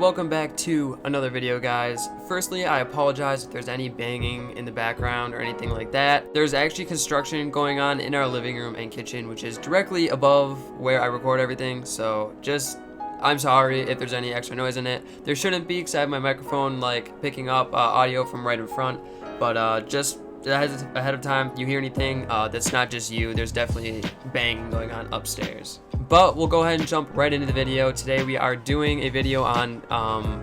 welcome back to another video, guys. Firstly, I apologize if there's any banging in the background or anything like that. There's actually construction going on in our living room and kitchen, which is directly above where I record everything, so I'm sorry if there's any extra noise in it. There shouldn't be, because I have my microphone like picking up audio from right in front, but just ahead of time, you hear anything that's not just you, there's definitely banging going on upstairs. But we'll go ahead and jump right into the video. Today we are doing a video on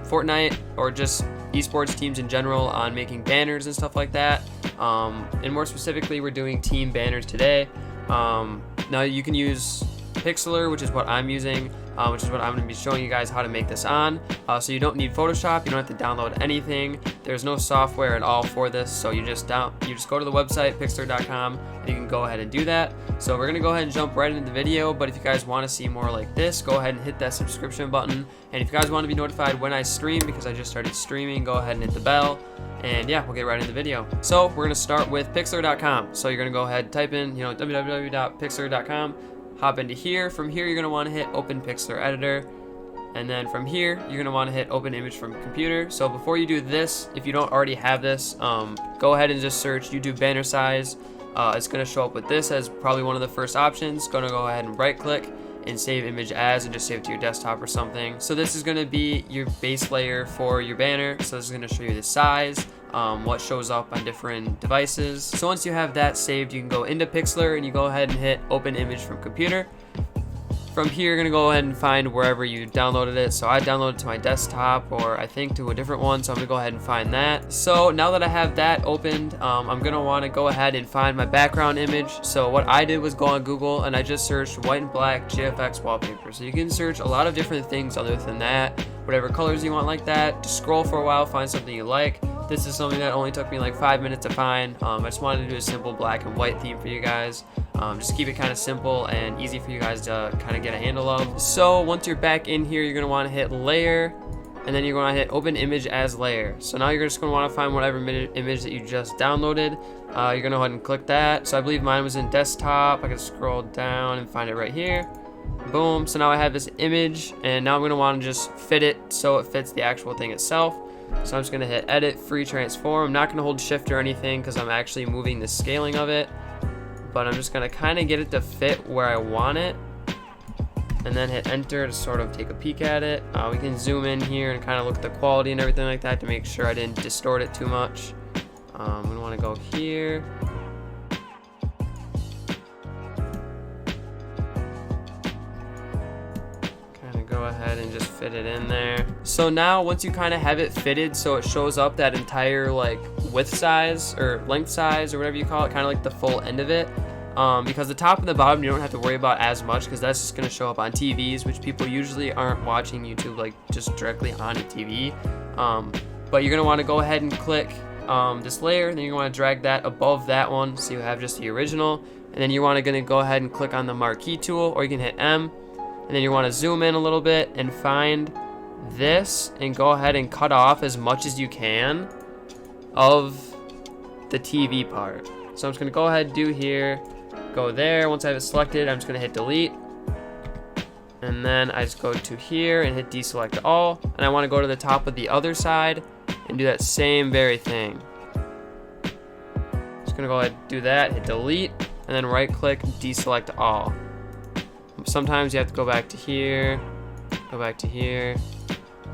Fortnite, or just esports teams in general, on making banners and stuff like that. And more specifically, we're doing team banners today. Now you can use Pixlr, which is what I'm using, which is what I'm going to be showing you guys how to make this on. So you don't need Photoshop, you don't have to download anything. There's no software at all for this, so you just go to the website pixlr.com and you can go ahead and do that. So we're going to go ahead and jump right into the video, but if you guys want to see more like this, go ahead and hit that subscription button. And if you guys want to be notified when I stream, because I just started streaming, go ahead and hit the bell. And yeah, we'll get right into the video. So we're going to start with pixlr.com. So you're going to go ahead and type in, www.pixlr.com. Hop into here. From here, you're going to want to hit Open Pixlr Editor. And then from here, you're going to want to hit Open Image from Computer. So before you do this, if you don't already have this, go ahead and just search YouTube banner size. It's going to show up with this as probably one of the first options. Going to go ahead and right click and save image as, and just save it to your desktop or something. So this is going to be your base layer for your banner. So this is going to show you the size, what shows up on different devices. So once you have that saved, you can go into Pixlr and you go ahead and hit Open Image from Computer. From here, you're gonna go ahead and find wherever you downloaded it. So I downloaded it to my desktop, or I think to a different one, so I'm gonna go ahead and find that. So now that I have that opened, I'm gonna wanna go ahead and find my background image. So what I did was go on Google and I just searched white and black GFX wallpaper. So you can search a lot of different things other than that, whatever colors you want like that. Just scroll for a while, find something you like. This is something that only took me like 5 minutes to find. I just wanted to do a simple black and white theme for you guys. Just keep it kind of simple and easy for you guys to kind of get a handle of. So once you're back in here, you're going to want to hit layer, and then you're going to hit open image as layer. So now you're just going to want to find whatever image that you just downloaded. You're going to go ahead and click that. So I believe mine was in desktop. I can scroll down and find it right here. Boom. So now I have this image, and now I'm going to want to just fit it so it fits the actual thing itself. So I'm just going to hit edit, free transform. I'm not going to hold shift or anything because I'm actually moving the scaling of it. But I'm just going to kind of get it to fit where I want it. And then hit enter to sort of take a peek at it. We can zoom in here and kind of look at the quality and everything like that to make sure I didn't distort it too much. I'm going to want to go here. Go ahead and just fit it in there. So now once you kind of have it fitted so it shows up that entire like width size or length size or whatever you call it, kind of like the full end of it, because the top and the bottom you don't have to worry about as much, because that's just going to show up on TVs, which people usually aren't watching YouTube like just directly on a TV. But you're going to want to go ahead and click this layer, and then you want to drag that above that one so you have just the original, and then you want to go ahead and click on the marquee tool, or you can hit M. And then you want to zoom in a little bit and find this and go ahead and cut off as much as you can of the TV part. So I'm just going to go ahead and do here, go there. Once I have it selected, I'm just going to hit delete. And then I just go to here and hit deselect all. And I want to go to the top of the other side and do that same very thing. Just going to go ahead and do that, hit delete, and then right click, deselect all. Sometimes you have to go back to here, go back to here.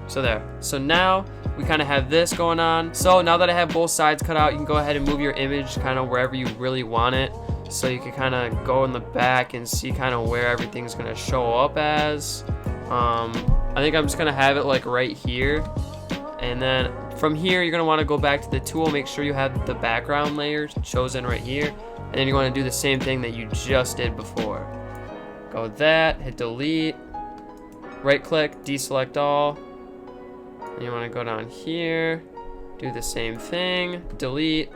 So there. So now we kind of have this going on. So now that I have both sides cut out, you can go ahead and move your image kind of wherever you really want it. So you can kind of go in the back and see kind of where everything's going to show up as. I think I'm just going to have it like right here. And then from here, you're going to want to go back to the tool. Make sure you have the background layer chosen right here. And then you're going to do the same thing that you just did before. Go with that, hit delete, right click, deselect all. And you want to go down here, do the same thing, delete,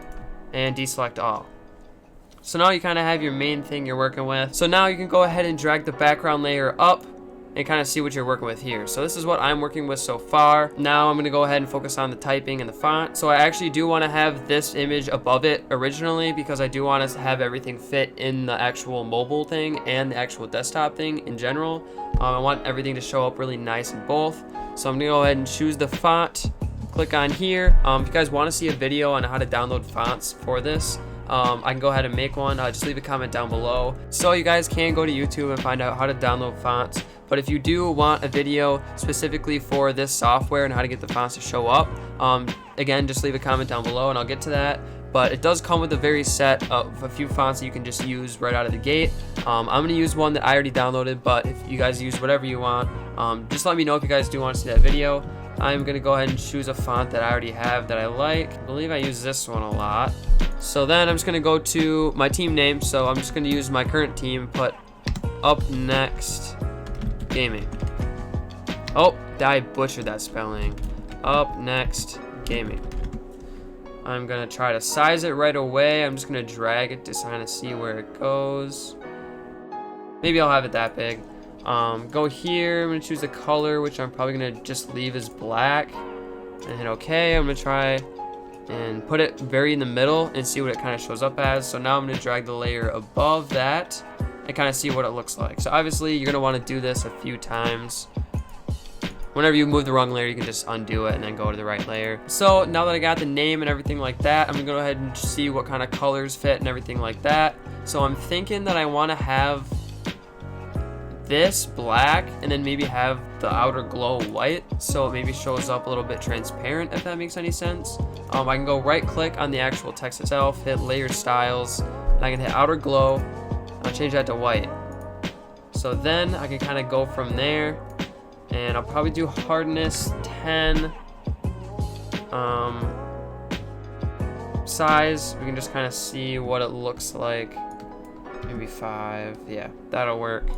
and deselect all. So now you kind of have your main thing you're working with. So now you can go ahead and drag the background layer up and kind of see what you're working with here. So this is what I'm working with so far. Now I'm going to go ahead and focus on the typing and the font. So I actually do want to have this image above it originally, because I do want to have everything fit in the actual mobile thing and the actual desktop thing in general. I want everything to show up really nice in both. So I'm gonna go ahead and choose the font, click on here. If you guys want to see a video on how to download fonts for this, I can go ahead and make one. Just leave a comment down below. So you guys can go to YouTube and find out how to download fonts. But if you do want a video specifically for this software and how to get the fonts to show up, again, just leave a comment down below and I'll get to that. But it does come with a very set of a few fonts that you can just use right out of the gate. I'm going to use one that I already downloaded, but if you guys use whatever you want, just let me know if you guys do want to see that video. I'm going to go ahead and choose a font that I already have that I like. I believe I use this one a lot. So then I'm just going to go to my team name. So I'm just going to use my current team, put Up Next Gaming. Oh, I butchered that spelling. Up Next Gaming. I'm gonna try to size it right away. I'm just gonna drag it to kind of see where it goes. Maybe I'll have it that big. Go here, I'm gonna choose the color, which I'm probably gonna just leave as black, and hit OK. I'm gonna try and put it very in the middle and see what it kind of shows up as. So now I'm gonna drag the layer above that and kind of see what it looks like. So obviously you're gonna want to do this a few times. Whenever you move the wrong layer, you can just undo it and then go to the right layer. So now that I got the name and everything like that, I'm gonna go ahead and see what kind of colors fit and everything like that. So I'm thinking that I want to have this black and then maybe have the outer glow white, so it maybe shows up a little bit transparent, if that makes any sense. I can go right click on the actual text itself, hit layer styles, and I can hit outer glow. I'll change that to white. So then I can kind of go from there. And I'll probably do hardness 10. Size, we can just kind of see what it looks like. Maybe 5. Yeah, that'll work.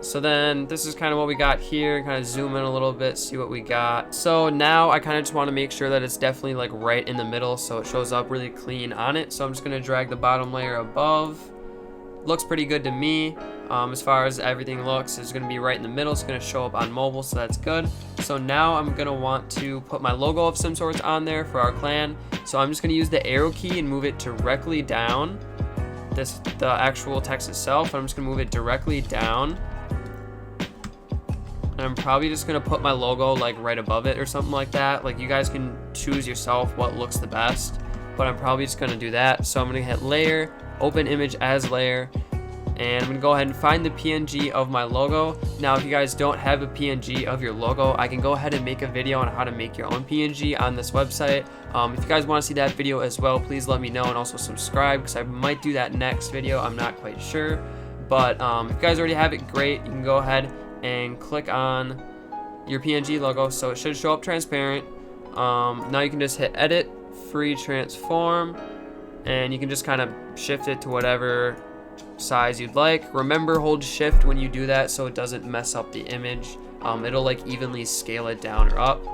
So then this is kind of what we got here. Kind of zoom in a little bit, see what we got. So now I kind of just want to make sure that it's definitely like right in the middle, so it shows up really clean on it. So I'm just going to drag the bottom layer above. Looks pretty good to me. As far as everything looks, it's going to be right in the middle. It's going to show up on mobile, so that's good. So now I'm going to want to put my logo of some sorts on there for our clan. So I'm just going to use the arrow key and move it directly down. The actual text itself, I'm just going to move it directly down. And I'm probably just going to put my logo like right above it or something like that. Like, you guys can choose yourself what looks the best, but I'm probably just going to do that. So I'm going to hit layer, open image as layer, and I'm gonna go ahead and find the PNG of my logo. Now, if you guys don't have a PNG of your logo, I can go ahead and make a video on how to make your own PNG on this website. If you guys want to see that video as well, please let me know, and also subscribe, because I might do that next video. I'm not quite sure, but if you guys already have it, great. You can go ahead and click on your PNG logo, so it should show up transparent. Now you can just hit edit, free transform, and you can just kind of shift it to whatever size you'd like. Remember, hold shift when you do that so it doesn't mess up the image. It'll like evenly scale it down or up.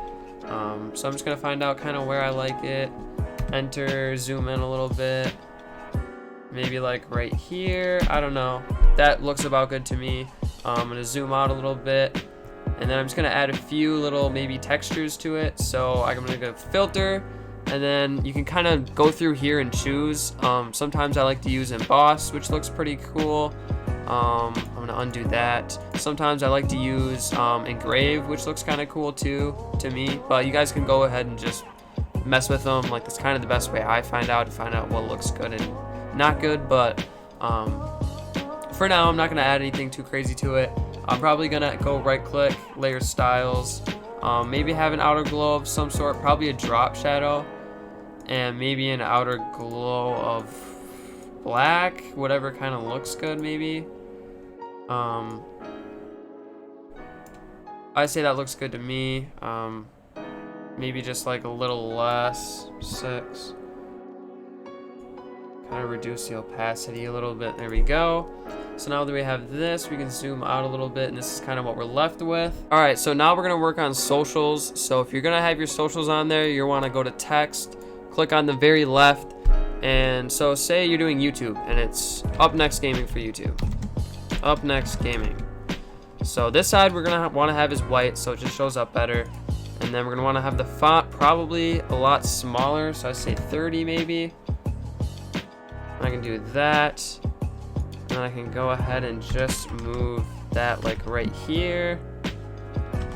So I'm just gonna find out kind of where I like it. Enter, zoom in a little bit, maybe like right here. I don't know, that looks about good to me. I'm gonna zoom out a little bit, and then I'm just gonna add a few little maybe textures to it. So I'm gonna go filter, and then you can kind of go through here and choose. Sometimes I like to use emboss, which looks pretty cool. I'm gonna undo that. Sometimes I like to use engrave, which looks kind of cool too to me, but you guys can go ahead and just mess with them. Like, that's kind of the best way I find out what looks good and not good. But for now, I'm not gonna add anything too crazy to it. I'm probably gonna go right click, layer styles, maybe have an outer glow of some sort, probably a drop shadow, and maybe an outer glow of black, whatever kind of looks good. Maybe I say that looks good to me. Maybe just like a little less, 6. Kind of reduce the opacity a little bit. There we go. So now that we have this, we can zoom out a little bit, and this is kind of what we're left with. All right, so now we're gonna work on socials. So if you're gonna have your socials on there, you wanna go to text, click on the very left, and so say you're doing YouTube, and it's Up Next Gaming for YouTube. Up Next Gaming. So this side we're gonna wanna have is white, so it just shows up better. And then we're gonna wanna have the font probably a lot smaller, so I say 30 maybe. I can do that. And I can go ahead and just move that like right here,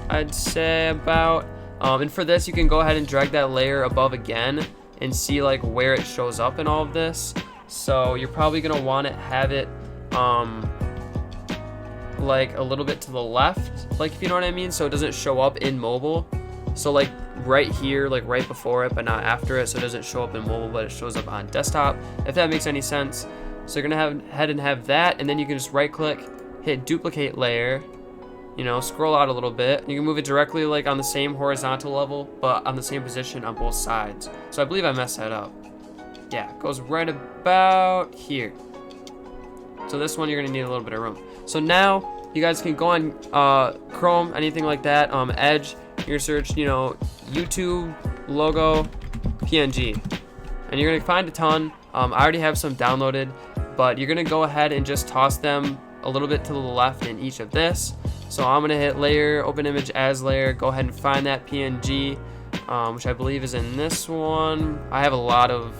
I'd say about. And for this, you can go ahead and drag that layer above again and see like where it shows up in all of this. So you're probably gonna want to have it like a little bit to the left, like, if you know what I mean, so it doesn't show up in mobile. So like right here, like right before it but not after it, so it doesn't show up in mobile but it shows up on desktop, if that makes any sense. So you're gonna have that, and then you can just right click, hit duplicate layer, you know, scroll out a little bit. You can move it directly like on the same horizontal level but on the same position on both sides. So I believe I messed that up. Yeah, it goes right about here. So this one you're gonna need a little bit of room. So now you guys can go on Chrome, anything like that, Edge, you're gonna search, you know, YouTube logo PNG, and you're gonna find a ton. I already have some downloaded, but you're gonna go ahead and just toss them a little bit to the left in each of this. So I'm gonna hit layer, open image as layer, go ahead and find that PNG, which I believe is in this one. I have a lot of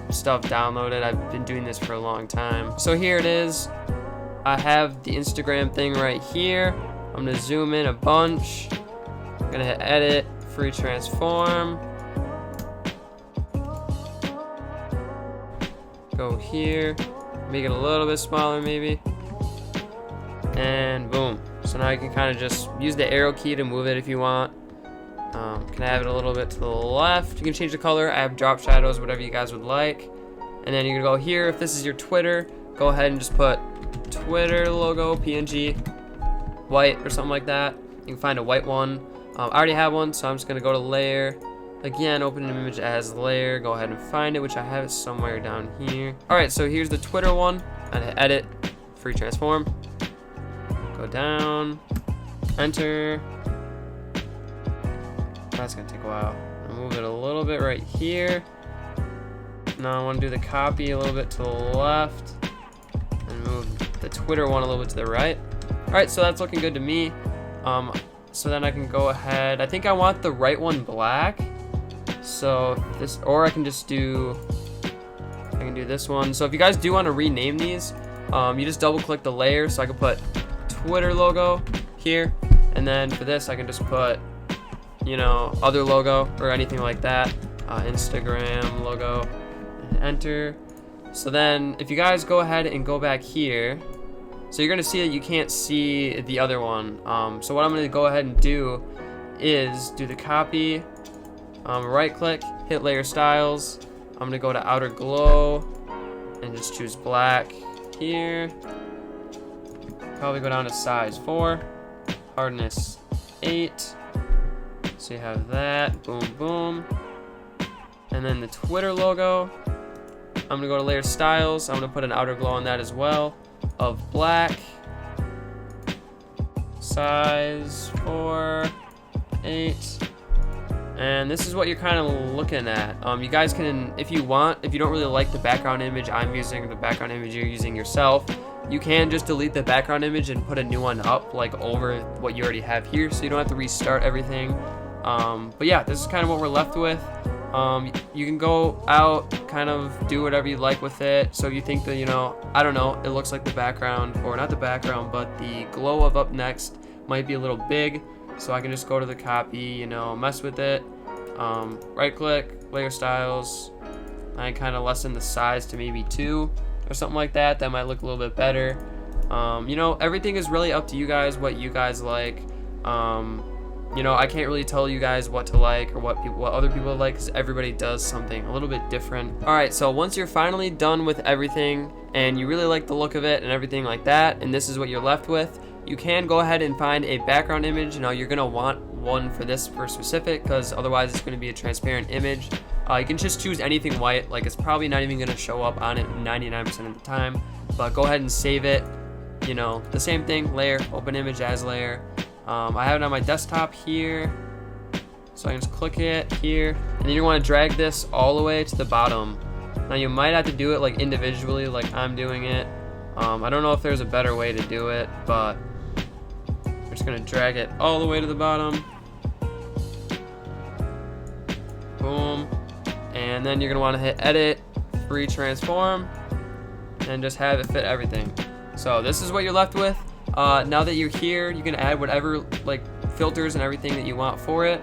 stuff downloaded. I've been doing this for a long time. So here it is. I have the Instagram thing right here. I'm gonna zoom in a bunch. I'm gonna hit edit, free transform. Go here, make it a little bit smaller maybe. And boom. So now you can kind of just use the arrow key to move it if you want. Can I have it a little bit to the left? You can change the color. I have drop shadows, whatever you guys would like. And then you're gonna go here. If this is your Twitter, go ahead and just put Twitter logo PNG, white or something like that. You can find a white one. I already have one, so I'm just gonna go to layer. Again, open an image as layer. Go ahead and find it, which I have it somewhere down here. All right, so here's the Twitter one. I'm gonna edit, free transform. Go down, enter. That's gonna take a while. I'll move it a little bit right here. Now I want to do the copy a little bit to the left and move the Twitter one a little bit to the right. All right, so that's looking good to me. So then I can go ahead. I think I want the right one black. So this, or I can just do, I can do this one. So if you guys do want to rename these, you just double click the layer. So I can put Twitter logo here, and then for this I can just put, you know, other logo or anything like that, Instagram logo, and enter. So then if you guys go ahead and go back here, so you're gonna see that you can't see the other one. So what I'm gonna go ahead and do is do the copy, right click, hit layer styles. I'm gonna go to outer glow and just choose black here. Probably go down to size 4, hardness 8. So you have that, boom, boom. And then the Twitter logo, I'm gonna go to layer styles. I'm gonna put an outer glow on that as well, of black, size 4, 8. And this is what you're kind of looking at. You guys can, if you want, if you don't really like the background image I'm using, the background image you're using yourself, you can just delete the background image and put a new one up, like over what you already have here, so you don't have to restart everything. But yeah, this is kind of what we're left with. You can go out, kind of do whatever you like with it. So if you think that, you know, I don't know, it looks like the background, or not the background, but the glow of up next might be a little big. So I can just go to the copy, you know, mess with it. Right click, layer styles. I kind of lessen the size to maybe 2 or something like that. That might look a little bit better. You know, everything is really up to you guys, what you guys like. You know, I can't really tell you guys what to like or what other people like, because everybody does something a little bit different. All right, so once you're finally done with everything and you really like the look of it and everything like that, and this is what you're left with, you can go ahead and find a background image. Now you're gonna want one for this for specific, because otherwise it's gonna be a transparent image. You can just choose anything white, like it's probably not even gonna show up on it 99% of the time, but go ahead and save it. You know, the same thing, layer, open image as layer. I have it on my desktop here, so I can just click it here, and then you want to drag this all the way to the bottom. Now you might have to do it like individually, like I'm doing it. I don't know if there's a better way to do it, but I'm just gonna drag it all the way to the bottom. Boom. And then you're gonna want to hit edit, free transform, and just have it fit everything. So this is what you're left with. Now that you're here, you can add whatever like filters and everything that you want for it.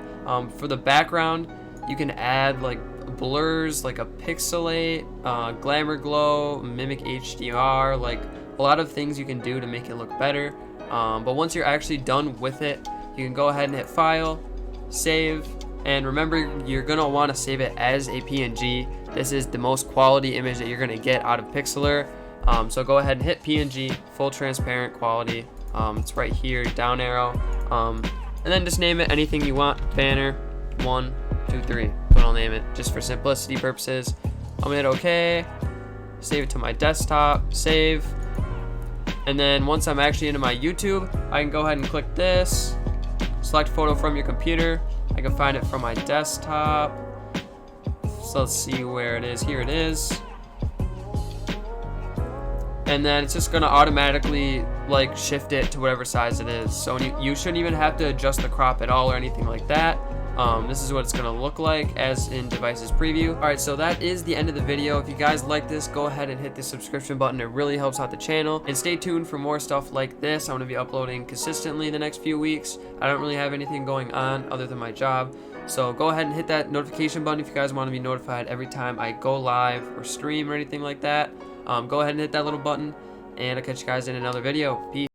For the background, you can add like blurs, like a pixelate, glamour glow, mimic HDR, like a lot of things you can do to make it look better. But once you're actually done with it, you can go ahead and hit file, save, and remember you're gonna want to save it as a PNG. This is the most quality image that you're gonna get out of Pixlr. So go ahead and hit PNG, full transparent quality. It's right here, down arrow, and then just name it anything you want. Banner 1, 2, 3. But I'll name it just for simplicity purposes. I'm gonna hit OK, save it to my desktop, save, and then once I'm actually into my YouTube, I can go ahead and click this, select photo from your computer. I can find it from my desktop. So let's see where it is. Here it is. And then it's just gonna automatically like shift it to whatever size it is. So you shouldn't even have to adjust the crop at all or anything like that. This is what it's gonna look like as in devices preview. All right, so that is the end of the video. If you guys like this, go ahead and hit the subscription button. It really helps out the channel. And stay tuned for more stuff like this. I'm gonna be uploading consistently the next few weeks. I don't really have anything going on other than my job. So go ahead and hit that notification button if you guys want to be notified every time I go live or stream or anything like that. Go ahead and hit that little button, and I'll catch you guys in another video. Peace.